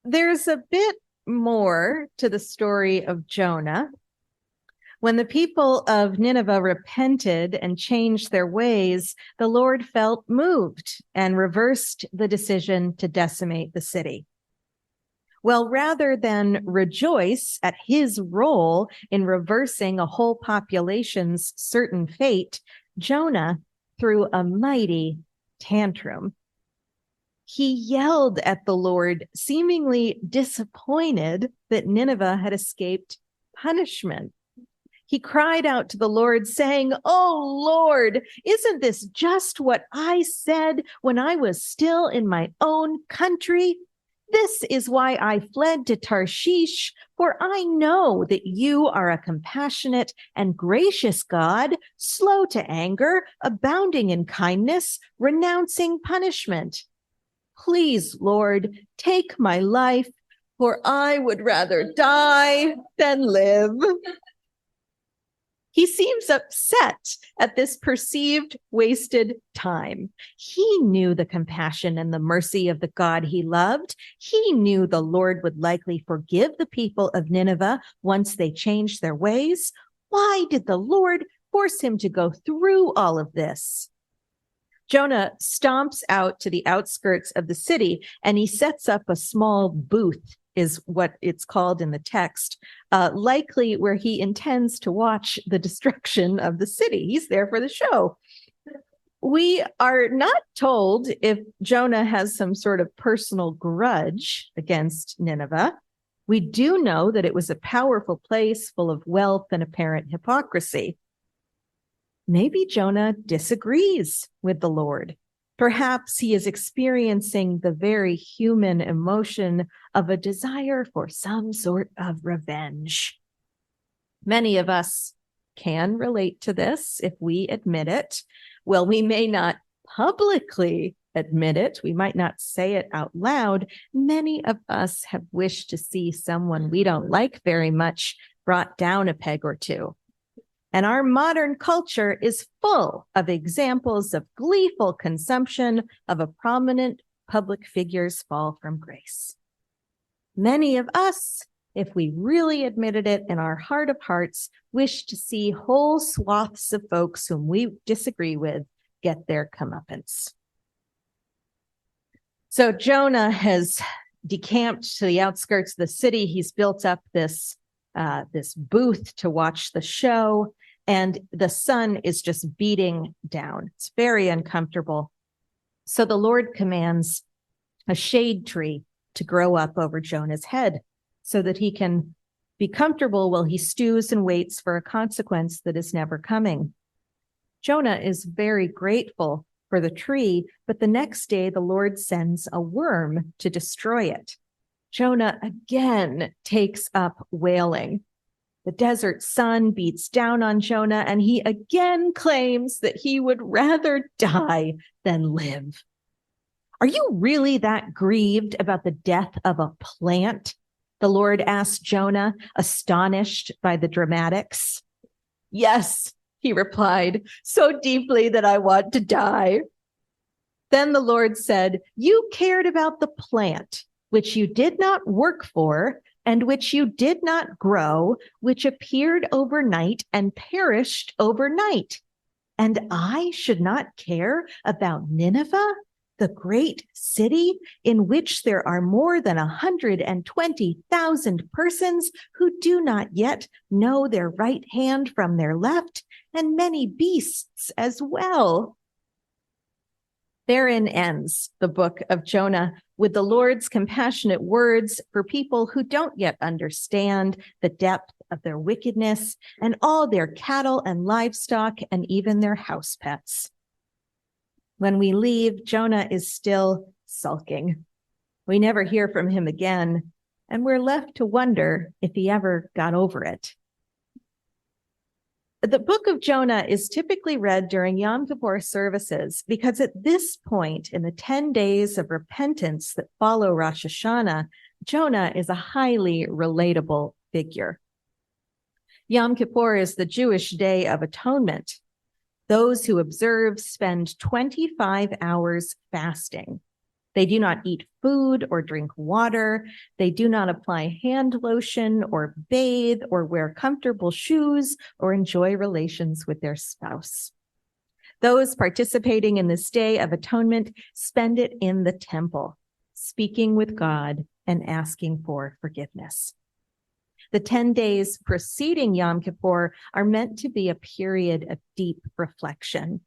There's a bit more to the story of Jonah. When the people of Nineveh repented and changed their ways, the Lord felt moved and reversed the decision to decimate the city. Well, rather than rejoice at his role in reversing a whole population's certain fate, Jonah threw a mighty tantrum. He yelled at the Lord, seemingly disappointed that Nineveh had escaped punishment. He cried out to the Lord, saying, "Oh, Lord, isn't this just what I said when I was still in my own country? This is why I fled to Tarshish, for I know that you are a compassionate and gracious God, slow to anger, abounding in kindness, renouncing punishment. Please, Lord, take my life, for I would rather die than live." He seems upset at this perceived wasted time. He knew the compassion and the mercy of the God he loved. He knew the Lord would likely forgive the people of Nineveh once they changed their ways. Why did the Lord force him to go through all of this? Jonah stomps out to the outskirts of the city and he sets up a small booth, is what it's called in the text, likely where he intends to watch the destruction of the city. He's there for the show. We are not told if Jonah has some sort of personal grudge against Nineveh. We do know that it was a powerful place full of wealth and apparent hypocrisy. Maybe Jonah disagrees with the Lord. Perhaps he is experiencing the very human emotion of a desire for some sort of revenge. Many of us can relate to this if we admit it. Well, we may not publicly admit it. We might not say it out loud. Many of us have wished to see someone we don't like very much brought down a peg or two. And our modern culture is full of examples of gleeful consumption of a prominent public figure's fall from grace. Many of us, if we really admitted it in our heart of hearts, wish to see whole swaths of folks whom we disagree with get their comeuppance. So Jonah has decamped to the outskirts of the city. He's built up this booth to watch the show. And the sun is just beating down. It's very uncomfortable. So the Lord commands a shade tree to grow up over Jonah's head so that he can be comfortable while he stews and waits for a consequence that is never coming. Jonah is very grateful for the tree, but the next day the Lord sends a worm to destroy it. Jonah again takes up wailing. The desert sun beats down on Jonah, and he again claims that he would rather die than live. Are you really that grieved about the death of a plant? The Lord asked Jonah, astonished by the dramatics. Yes, he replied, so deeply that I want to die. Then the Lord said, you cared about the plant, which you did not work for, and which you did not grow, which appeared overnight and perished overnight. And I should not care about Nineveh, the great city in which there are more than 120,000 persons who do not yet know their right hand from their left, and many beasts as well. Therein ends the book of Jonah, with the Lord's compassionate words for people who don't yet understand the depth of their wickedness and all their cattle and livestock and even their house pets. When we leave, Jonah is still sulking. We never hear from him again, and we're left to wonder if he ever got over it. The book of Jonah is typically read during Yom Kippur services because at this point in the 10 days of repentance that follow Rosh Hashanah, Jonah is a highly relatable figure. Yom Kippur is the Jewish Day of Atonement. Those who observe spend 25 hours fasting. They do not eat food or drink water. They do not apply hand lotion or bathe or wear comfortable shoes or enjoy relations with their spouse. Those participating in this Day of Atonement spend it in the temple, speaking with God and asking for forgiveness. The 10 days preceding Yom Kippur are meant to be a period of deep reflection.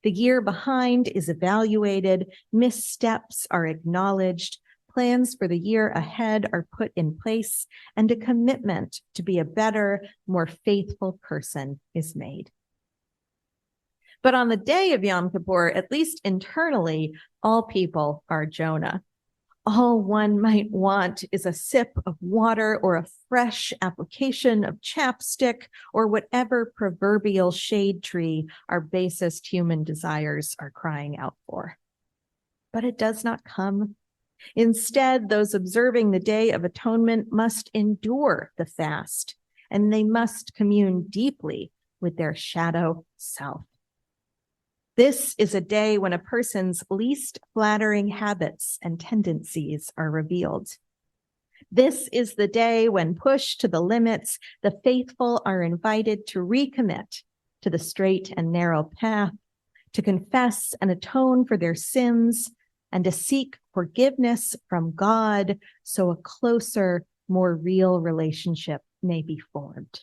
The year behind is evaluated, missteps are acknowledged, plans for the year ahead are put in place, and a commitment to be a better, more faithful person is made. But on the day of Yom Kippur, at least internally, all people are Jonah. All one might want is a sip of water or a fresh application of chapstick or whatever proverbial shade tree our basest human desires are crying out for. But it does not come. Instead, those observing the Day of Atonement must endure the fast, and they must commune deeply with their shadow self. This is a day when a person's least flattering habits and tendencies are revealed. This is the day when, pushed to the limits, the faithful are invited to recommit to the straight and narrow path, to confess and atone for their sins, and to seek forgiveness from God so a closer, more real relationship may be formed.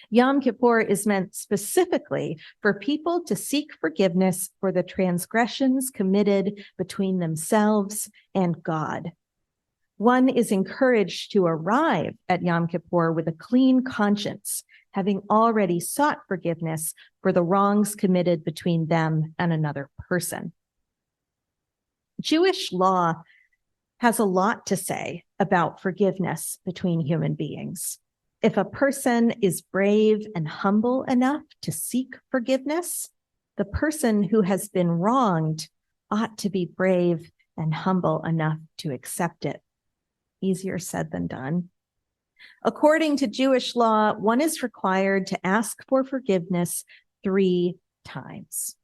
Yom Kippur is meant specifically for people to seek forgiveness for the transgressions committed between themselves and God. One is encouraged to arrive at Yom Kippur with a clean conscience, having already sought forgiveness for the wrongs committed between them and another person. Jewish law has a lot to say about forgiveness between human beings. If a person is brave and humble enough to seek forgiveness, the person who has been wronged ought to be brave and humble enough to accept it. Easier said than done. According to Jewish law, one is required to ask for forgiveness 3 times.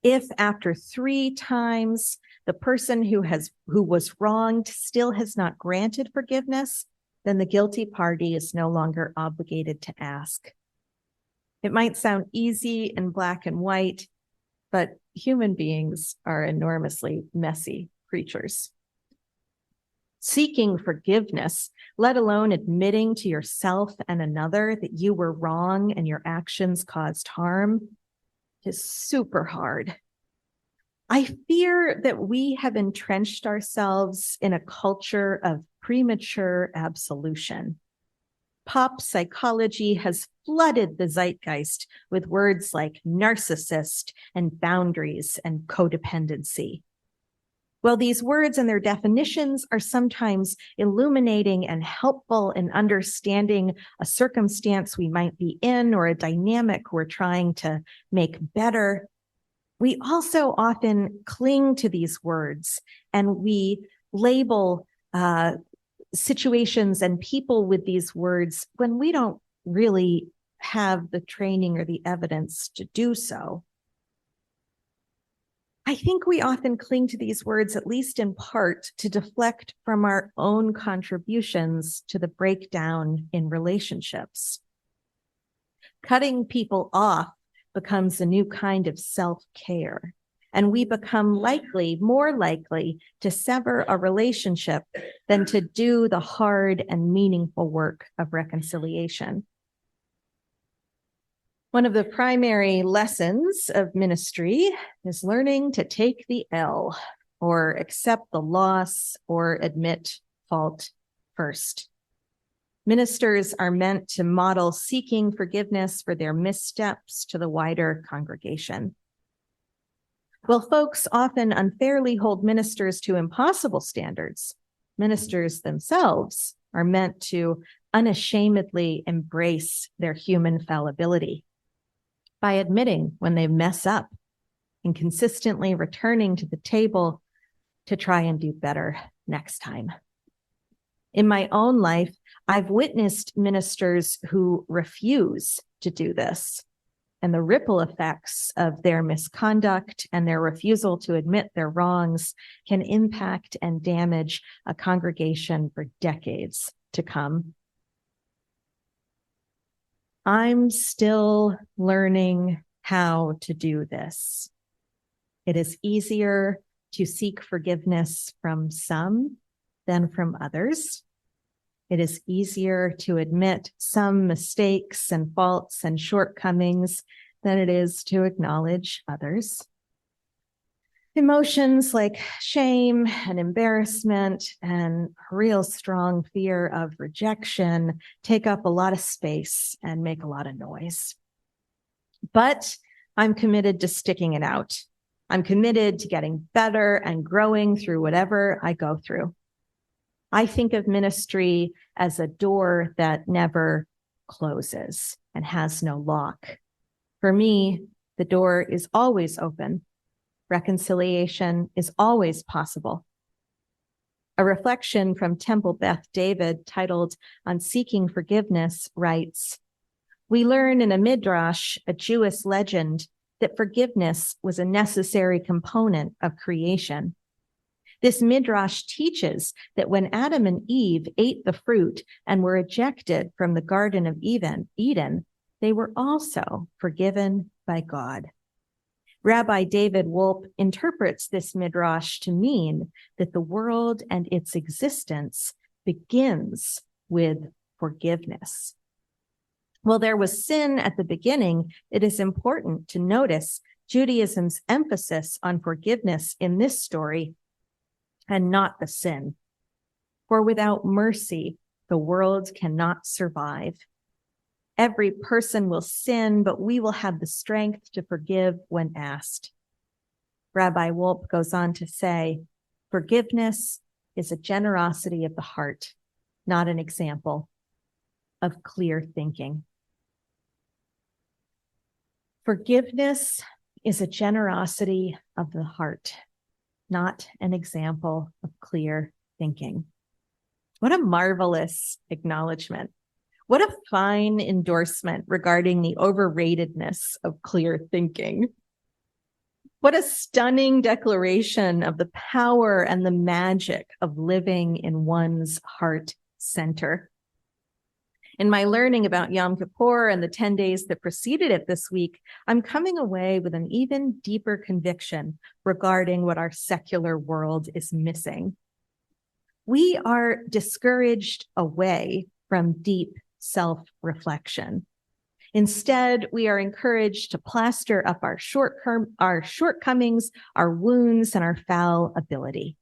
If after 3 times the person who was wronged still has not granted forgiveness, then the guilty party is no longer obligated to ask. It might sound easy and black and white, but human beings are enormously messy creatures. Seeking forgiveness, let alone admitting to yourself and another that you were wrong and your actions caused harm, is super hard. I fear that we have entrenched ourselves in a culture of premature absolution. Pop psychology has flooded the zeitgeist with words like narcissist and boundaries and codependency. While these words and their definitions are sometimes illuminating and helpful in understanding a circumstance we might be in or a dynamic we're trying to make better, we also often cling to these words and we label situations and people with these words when we don't really have the training or the evidence to do so. I think we often cling to these words, at least in part, to deflect from our own contributions to the breakdown in relationships. Cutting people off becomes a new kind of self-care, and we become more likely to sever a relationship than to do the hard and meaningful work of reconciliation. One of the primary lessons of ministry is learning to take the L, or accept the loss, or admit fault first. Ministers are meant to model seeking forgiveness for their missteps to the wider congregation. While folks often unfairly hold ministers to impossible standards, ministers themselves are meant to unashamedly embrace their human fallibility by admitting when they mess up and consistently returning to the table to try and do better next time. In my own life, I've witnessed ministers who refuse to do this, and the ripple effects of their misconduct and their refusal to admit their wrongs can impact and damage a congregation for decades to come. I'm still learning how to do this. It is easier to seek forgiveness from some than from others. It is easier to admit some mistakes and faults and shortcomings than it is to acknowledge others. Emotions like shame and embarrassment and real strong fear of rejection take up a lot of space and make a lot of noise. But I'm committed to sticking it out. I'm committed to getting better and growing through whatever I go through. I think of ministry as a door that never closes and has no lock. For me, the door is always open. Reconciliation is always possible. A reflection from Temple Beth David titled On Seeking Forgiveness writes, "We learn in a midrash, a Jewish legend, that forgiveness was a necessary component of creation. This midrash teaches that when Adam and Eve ate the fruit and were ejected from the Garden of Eden, they were also forgiven by God." Rabbi David Wolpe interprets this midrash to mean that the world and its existence begins with forgiveness. While there was sin at the beginning, it is important to notice Judaism's emphasis on forgiveness in this story and not the sin. For without mercy, the world cannot survive. Every person will sin, but we will have the strength to forgive when asked. Rabbi Wolpe goes on to say, forgiveness is a generosity of the heart, not an example of clear thinking. Forgiveness is a generosity of the heart, not an example of clear thinking. What a marvelous acknowledgement. What a fine endorsement regarding the overratedness of clear thinking. What a stunning declaration of the power and the magic of living in one's heart center. In my learning about Yom Kippur and the 10 days that preceded it this week, I'm coming away with an even deeper conviction regarding what our secular world is missing. We are discouraged away from deep self-reflection. Instead, we are encouraged to plaster up our shortcomings, our wounds, and our fallibility.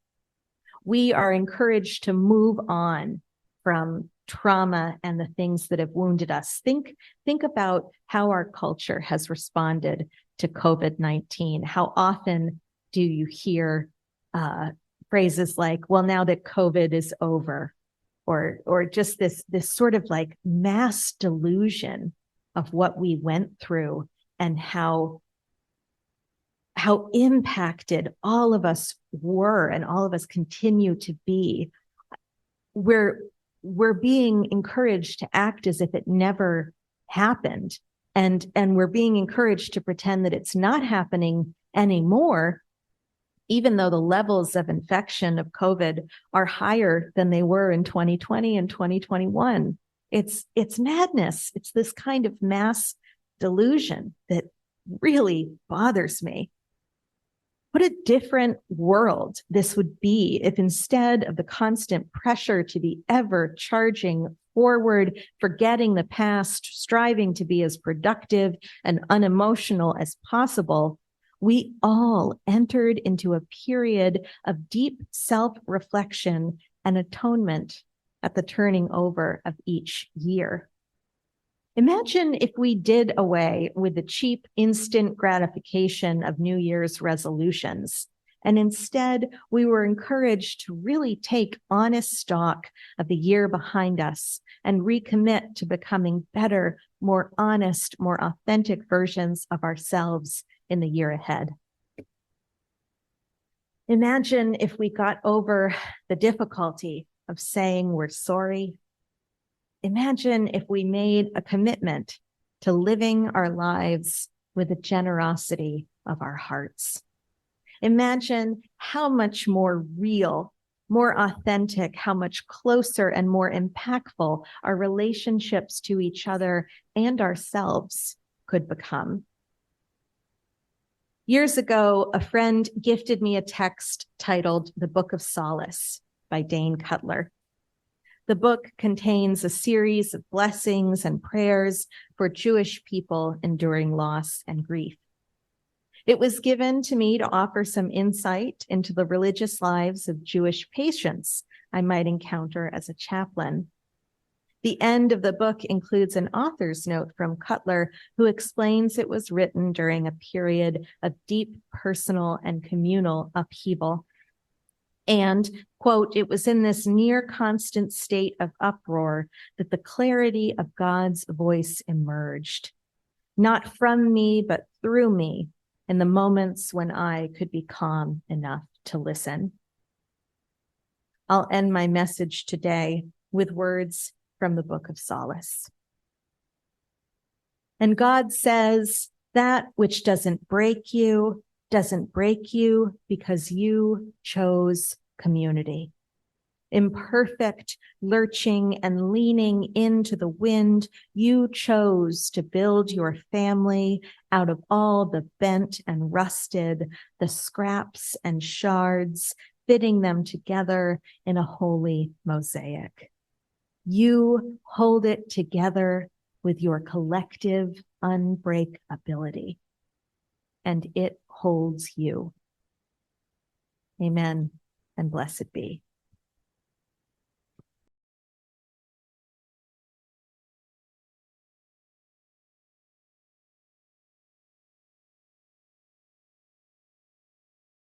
We are encouraged to move on from trauma and the things that have wounded us. Think about how our culture has responded to COVID-19. How often do you hear phrases like, well, now that COVID is over, or just this sort of like mass delusion of what we went through and how impacted all of us were and all of us continue to be. We're being encouraged to act as if it never happened. And we're being encouraged to pretend that it's not happening anymore, even though the levels of infection of COVID are higher than they were in 2020 and 2021. It's madness. It's this kind of mass delusion that really bothers me. What a different world this would be if instead of the constant pressure to be ever charging forward, forgetting the past, striving to be as productive and unemotional as possible, we all entered into a period of deep self-reflection and atonement at the turning over of each year. Imagine if we did away with the cheap instant gratification of New Year's resolutions, and instead we were encouraged to really take honest stock of the year behind us and recommit to becoming better, more honest, more authentic versions of ourselves in the year ahead. Imagine if we got over the difficulty of saying we're sorry. Imagine if we made a commitment to living our lives with the generosity of our hearts. Imagine how much more real, more authentic, how much closer and more impactful our relationships to each other and ourselves could become. Years ago, a friend gifted me a text titled The Book of Solace by Dane Cutler. The book contains a series of blessings and prayers for Jewish people enduring loss and grief. It was given to me to offer some insight into the religious lives of Jewish patients I might encounter as a chaplain. The end of the book includes an author's note from Cutler, who explains it was written during a period of deep personal and communal upheaval. And, quote, it was in this near constant state of uproar that the clarity of God's voice emerged, not from me, but through me, in the moments when I could be calm enough to listen. I'll end my message today with words from the Book of Solace. And God says, that which doesn't break you because you chose community. Imperfect, lurching and leaning into the wind, you chose to build your family out of all the bent and rusted, the scraps and shards, fitting them together in a holy mosaic. You hold it together with your collective unbreakability, and it holds you. Amen, and blessed be.